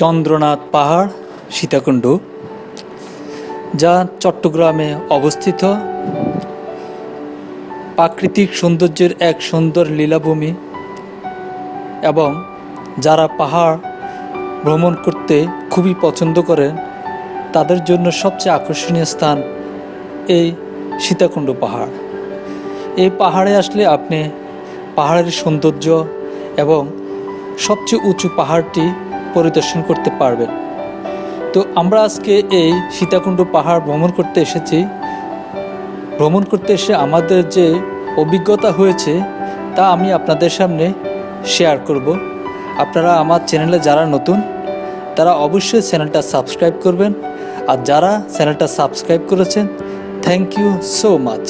চন্দ্রনাথ পাহাড় সীতাকুণ্ড, যা চট্টগ্রামে অবস্থিত। প্রাকৃতিক সৌন্দর্যের এক সুন্দর লীলাভূমি এবং যারা পাহাড় ভ্রমণ করতে খুবই পছন্দ করেন তাদের জন্য সবচেয়ে আকর্ষণীয় স্থান এই সীতাকুণ্ড পাহাড়। এই পাহাড়ে আসলে আপনি পাহাড়ের সৌন্দর্য এবং সবচেয়ে উঁচু পাহাড়টি পরিদর্শন করতে পারবেন। তো আমরা আজকে এই সীতাকুণ্ড পাহাড় ভ্রমণ করতে এসেছি। ভ্রমণ করতে এসে আমাদের যে অভিজ্ঞতা হয়েছে তা আমি আপনাদের সামনে শেয়ার করব। আপনারা আমার চ্যানেলে যারা নতুন তারা অবশ্যই চ্যানেলটা সাবস্ক্রাইব করবেন, আর যারা চ্যানেলটা সাবস্ক্রাইব করেছেন thank you so much.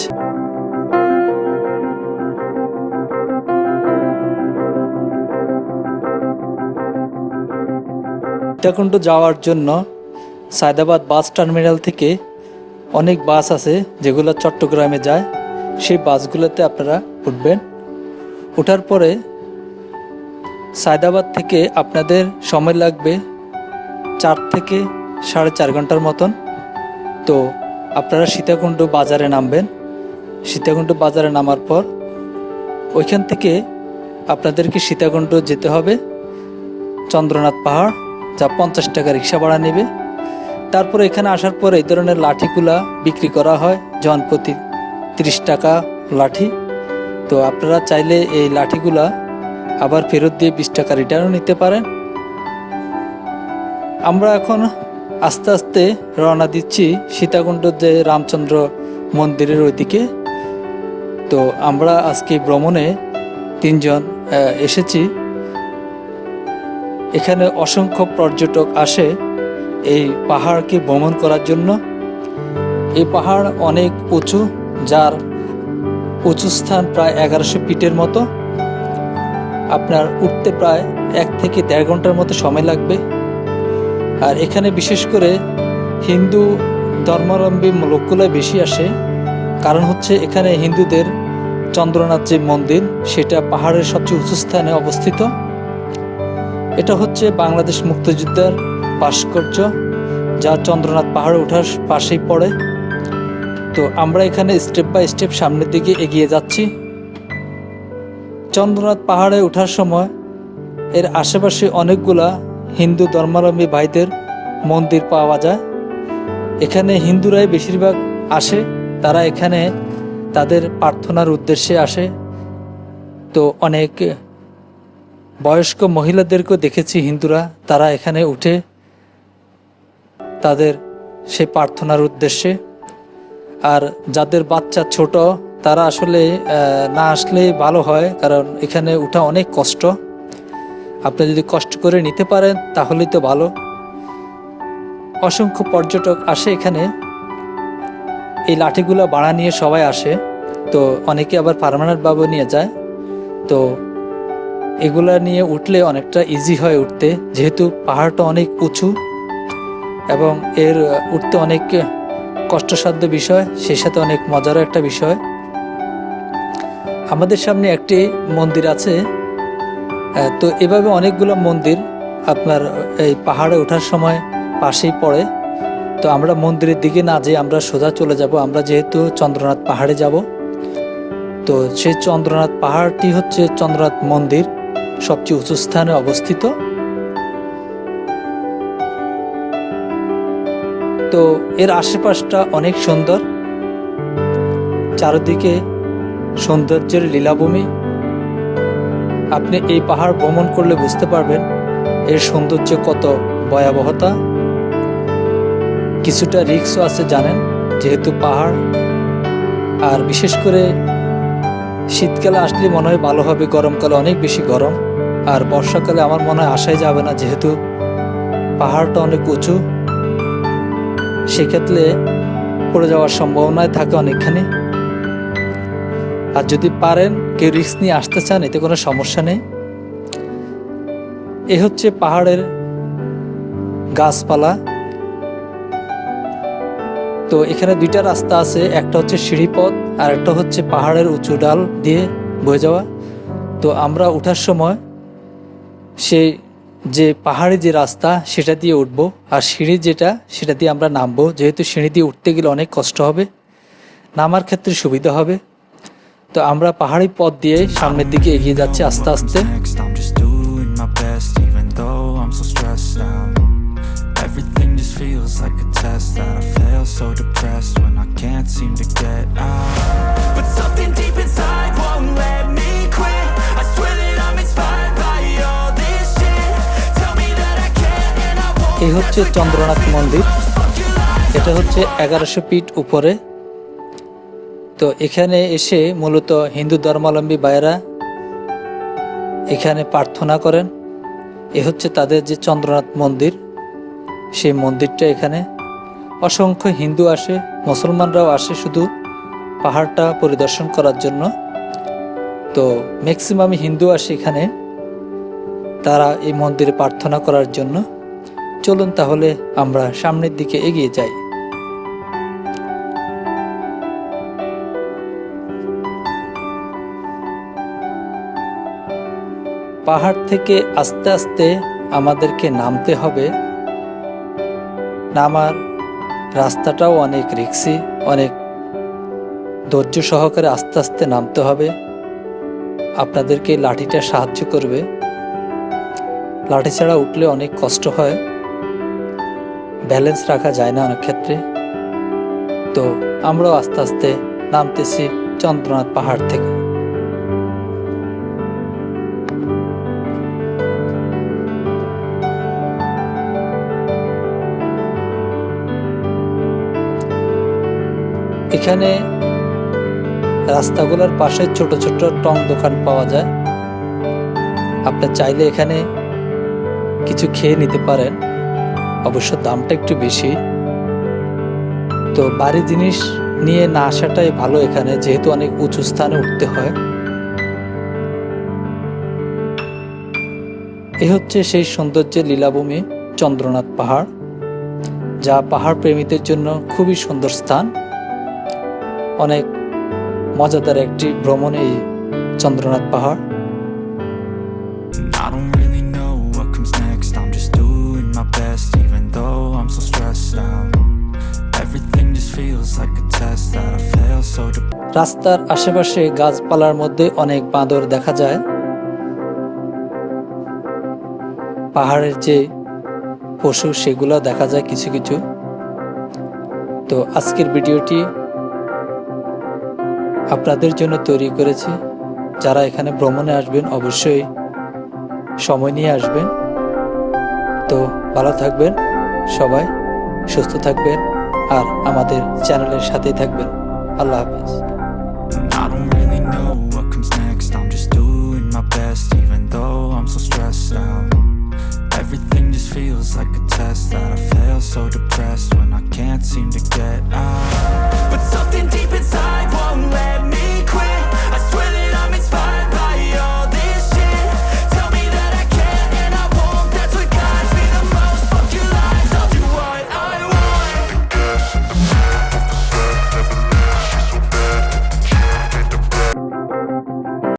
Sitakunda যাওয়ার জন্য সায়দাবাদ বাস টার্মিনাল থেকে অনেক বাস আছে যেগুলো চট্টগ্রামে যায়। সেই বাসগুলোতে আপনারা উঠবেন। ওঠার পরে সায়দাবাদ থেকে আপনাদের সময় লাগবে 4 থেকে 4.5 ঘন্টার মতন। তো আপনারা সীতাকুণ্ড বাজারে নামবেন। সীতাকুণ্ড বাজারে নামার পর ওইখান থেকে আপনাদেরকে সীতাকুণ্ড যেতে হবে চন্দ্রনাথ পাহাড়, যা 50 টাকা রিক্সা ভাড়া নেবে। তারপরে এখানে আসার পর এই ধরনের লাঠিগুলা বিক্রি করা হয়, জন প্রতি 30 টাকা লাঠি। তো আপনারা চাইলে এই লাঠিগুলা আবার ফেরত দিয়ে 20 টাকা রিটার্নও নিতে পারেন। আমরা এখন আস্তে আস্তে রওনা দিচ্ছি সীতাকুণ্ড যে রামচন্দ্র মন্দিরের ওইদিকে। তো আমরা আজকে ভ্রমণে 3 জন এসেছি। এখানে অসংখ্য পর্যটক আসে এই পাহাড়কে ভ্রমণ করার জন্য। এই পাহাড় অনেক উঁচু, যার উঁচু স্থান প্রায় 1100 ফিটের মতো। আপনার উঠতে প্রায় 1 থেকে 1.5 ঘন্টার মতো সময় লাগবে। আর এখানে বিশেষ করে হিন্দু ধর্মাবলম্বী লোকগুলো বেশি আসে, কারণ হচ্ছে এখানে হিন্দুদের চন্দ্রনাথ যে মন্দির সেটা পাহাড়ের সবচেয়ে উঁচু স্থানে অবস্থিত। এটা হচ্ছে বাংলাদেশ মুক্তিযোদ্ধার ভাস্কর্য, যা চন্দ্রনাথ পাহাড়ে ওঠার পাশেই পড়ে। তো আমরা এখানে স্টেপ বাই স্টেপ সামনের দিকে এগিয়ে যাচ্ছি। চন্দ্রনাথ পাহাড়ে ওঠার সময় এর আশেপাশে অনেকগুলা হিন্দু ধর্মাবলম্বী ভাইদের মন্দির পাওয়া যায়। এখানে হিন্দুরাই বেশিরভাগ আসে, তারা এখানে তাদের প্রার্থনার উদ্দেশ্যে আসে। তো অনেক বয়স্ক মহিলাদেরকেও দেখেছি হিন্দুরা, তারা এখানে উঠে তাদের সেই প্রার্থনার উদ্দেশ্যে। আর যাদের বাচ্চা ছোট তারা আসলে না আসলেই ভালো হয়, কারণ এখানে উঠা অনেক কষ্ট। আপনি যদি কষ্ট করে নিতে পারেন তাহলেই তো ভালো। অসংখ্য পর্যটক আসে এখানে। এই লাঠিগুলো ভাড়া নিয়ে সবাই আসে। তো অনেকে আবার পার্মানেন্টভাবে নিয়ে যায়। তো এগুলা নিয়ে উঠলে অনেকটা ইজি হয় উঠতে, যেহেতু পাহাড়টা অনেক উঁচু এবং এর উঠতে অনেক কষ্টসাধ্য বিষয়, সেই সাথে অনেক মজারও একটা বিষয়। আমাদের সামনে একটি মন্দির আছে। তো এভাবে অনেকগুলো মন্দির আপনার এই পাহাড়ে ওঠার সময় পাশেই পড়ে। তো আমরা মন্দিরের দিকে না যেয়ে আমরা সোজা চলে যাব। আমরা যেহেতু চন্দ্রনাথ পাহাড়ে যাব, তো সেই চন্দ্রনাথ পাহাড়টি হচ্ছে চন্দ্রনাথ মন্দির সবচেয়ে উঁচু স্থানে অবস্থিত। তো এর আশেপাশটা অনেক সুন্দর, চারিদিকে সৌন্দর্যের লীলাভূমি। আপনি এই পাহাড় ভ্রমণ করলে বুঝতে পারবেন এর সৌন্দর্য কত ভয়াবহতা। কিছুটা রিস্কও আছে জানেন, যেহেতু পাহাড়। আর বিশেষ করে শীতকালে আসলে মনে হয় ভালো হবে, গরমকালে অনেক বেশি গরম। আর বর্ষাকালে আমার মনে হয় আসাই যাবে না, যেহেতু পাহাড়টা অনেক উঁচু। সেক্ষেত্রে পড়ে যাওয়ার সম্ভাবনায় থাকে অনেকখানি। আর যদি পারেন কেউ রিস্ক নিয়ে আসতে চান, এতে কোনো সমস্যা নেই। এ হচ্ছে পাহাড়ের গাছপালা। তো এখানে 2টা রাস্তা আছে, একটা হচ্ছে সিঁড়িপথ আর একটা হচ্ছে পাহাড়ের উঁচু ডাল দিয়ে বয়ে যাওয়া। তো আমরা ওঠার সময় সেই যে পাহাড়ে যে রাস্তা সেটা দিয়ে উঠব, আর সিঁড়ি যেটা সেটা দিয়ে আমরা নামবো। যেহেতু সিঁড়ি দিয়ে উঠতে গেলে অনেক কষ্ট হবে, নামার ক্ষেত্রে সুবিধা হবে। তো আমরা পাহাড়ি পথ দিয়ে সামনের দিকে এগিয়ে যাচ্ছি আস্তে আস্তে। Everything just feels like a test that I fail so depressed when I can't seem to get out. But something deep inside won't let me quit. I swear that I'm inspired by all this shit. Tell me that I can't and I won't. এই হচ্ছে চন্দ্রনাথ মন্দির। এটা হচ্ছে 1100 fit উপরে। তো এখানে এসে মূলত হিন্দু ধর্মাবলম্বী ভাইয়েরা এখানে প্রার্থনা করেন। এ হচ্ছে তাদের যে চন্দ্রনাথ মন্দির, সেই মন্দিরটা। এখানে অসংখ্য হিন্দু আসে, মুসলমানরাও আসে শুধু পাহাড়টা পরিদর্শন করার জন্য। তো ম্যাক্সিমাম হিন্দু আসে এখানে, তারা এই মন্দিরে প্রার্থনা করার জন্য। চলুন তাহলে আমরা সামনের দিকে এগিয়ে যাই। পাহাড় থেকে আস্তে আস্তে আমাদেরকে নামতে হবে। নামার রাস্তাটাও অনেক রিস্কি, অনেক ধৈর্য সহকারে আস্তে আস্তে নামতে হবে। আপনাদেরকে লাঠিটা সাহায্য করবে। লাঠি ছাড়া উঠলে অনেক কষ্ট হয়, ব্যালেন্স রাখা যায় না অনেক ক্ষেত্রে। তো আমরাও আস্তে আস্তে নামতেছি চন্দ্রনাথ পাহাড় থেকে। এখানে রাস্তাগুলোর পাশে ছোট ছোট টং দোকান পাওয়া যায়। আপনি চাইলে এখানে কিছু খেয়ে নিতে পারেন, অবশ্য দামটা একটু বেশি। তো বাড়ি জিনিস নিয়ে না আসাটাই ভালো এখানে, যেহেতু অনেক উঁচু স্থানে উঠতে হয়। এ হচ্ছে সেই সৌন্দর্যের লীলাভূমি চন্দ্রনাথ পাহাড়, যা পাহাড় প্রেমীদের জন্য খুবই সুন্দর স্থান। অনেক মজাদার একটি ভ্রমণ এই চন্দ্রনাথ পাহাড়। I don't really know what comes next. I'm just doing my best even though I'm so stressed out. Everything just feels like a test that I fail so রাস্তার আশেপাশে গাছপালার মধ্যে অনেক বাঁদর দেখা যায়। পাহাড়ের যে পশু সেগুলো দেখা যায় কিছু কিছু। তো আজকের ভিডিওটি আপনাদের জন্য তৈরি করেছি। যারা এখানে ভ্রমণে আসবেন অবশ্যই সময় নিয়ে আসবেন। তো ভালো থাকবেন সবাই, সুস্থ থাকবেন, আর আমাদের চ্যানেলের সাথেই থাকবেন। আল্লাহ হাফেজ। I don't really know what comes next. I'm just doing my best even though I'm so stressed out. Everything just feels like a test that I fail so depressed when I can't seem to